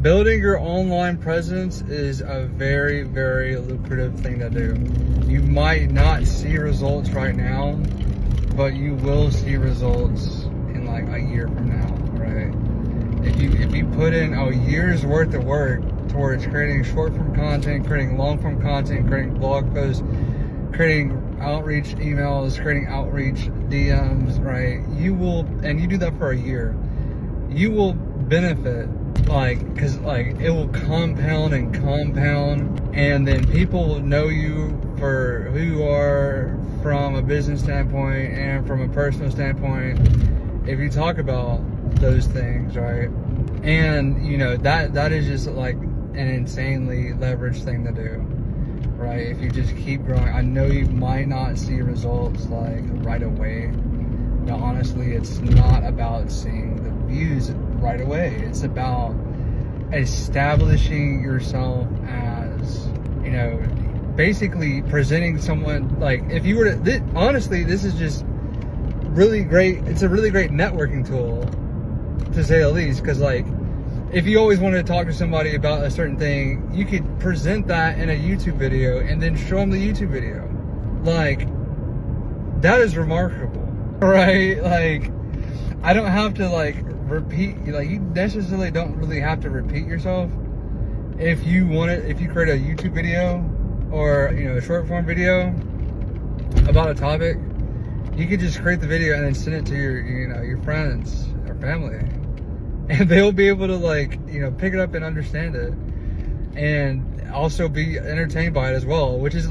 Building your online presence is a very, very lucrative thing to do. You might not see results right now, but you will see results in like a year from now, right? If you put in a year's worth of work towards creating short form content, creating long form content, creating blog posts, creating outreach emails, creating outreach DMs, right? You will, and you do that for a year, you will benefit, because it will compound and compound, and then people will know you for who you are from a business standpoint and from a personal standpoint if you talk about those things, right? And that is just like an insanely leveraged thing to do, right? If you just keep growing. I know you might not see results like right away, but honestly, it's not about seeing the views right away. It's about establishing yourself as, basically presenting someone, like if you were to, honestly, this is just really great. It's a really great networking tool, to say the least, because like if you always wanted to talk to somebody about a certain thing, you could present that in a YouTube video and then show them the YouTube video. Like, that is remarkable, right? Like, I don't have to repeat, you necessarily don't really have to repeat yourself. If you create a YouTube video or a short form video about a topic, you could just create the video and then send it to your friends or family, and they'll be able to pick it up and understand it, and also be entertained by it as well, which is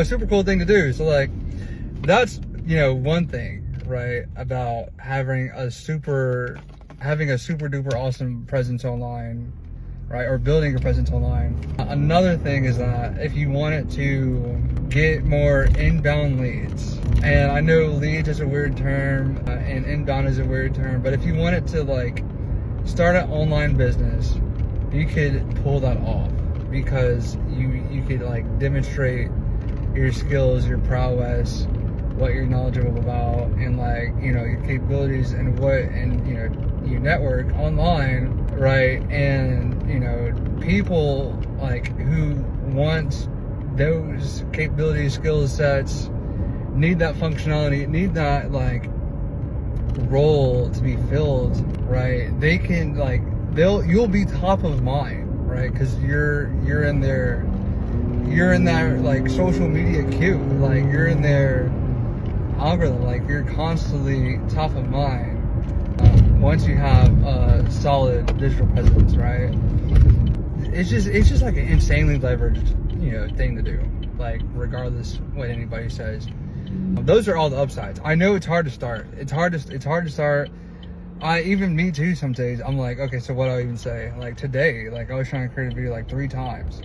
super cool thing to do. So that's one thing, right, about having a super duper awesome presence online, right, or building a presence online. Another thing is that if you wanted to get more inbound leads, and I know leads is a weird term, and inbound is a weird term, but if you wanted to start an online business, you could pull that off, because you could demonstrate your skills, your prowess, what you're knowledgeable about, and your capabilities, and you network online, right? And people who want those capabilities, skill sets, need that functionality, need that role to be filled, right? They can you'll be top of mind, right? Because you're in their social media queue, you're in their algorithm, you're constantly top of mind once you have a solid digital presence, right? It's just an insanely leveraged thing to do, regardless what anybody says. Those are all the upsides. I know it's hard to start. It's hard to start. Even me too, some days I'm like, okay, so what do I even say? Today, I was trying to create a video 3 times,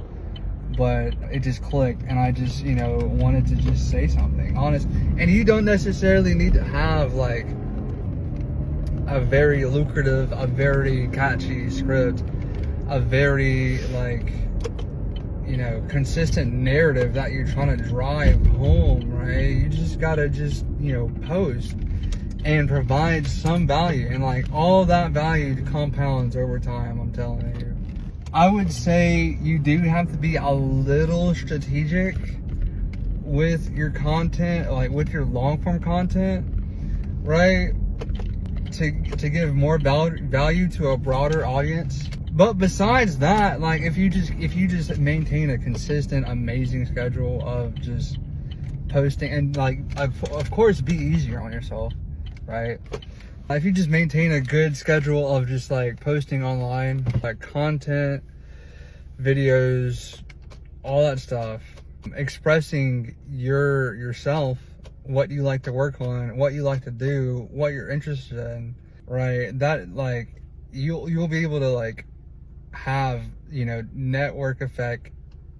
but it just clicked, and I just wanted to just say something honest. And you don't necessarily need to have a very lucrative, a very catchy script, a very consistent narrative that you're trying to drive home, right? You just gotta post and provide some value, and all that value compounds over time, I'm telling you. I would say you do have to be a little strategic with your content, with your long form content, right? To give more value to a broader audience. But besides that, if you just maintain a consistent, amazing schedule of just posting, and of course be easier on yourself, right? If you just maintain a good schedule of just posting online, content, videos, all that stuff, expressing yourself, what you like to work on, what you like to do, what you're interested in, right? That you'll be able to have network effect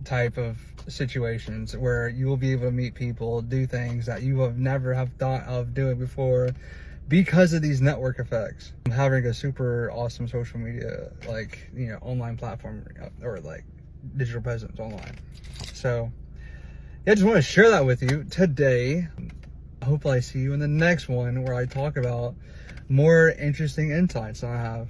type of situations where you will be able to meet people, do things that you have never have thought of doing before, because of these network effects. Having a super awesome social media online platform, or digital presence online. So yeah, I just want to share that with you today. Hopefully I see you in the next one, where I talk about more interesting insights that I have.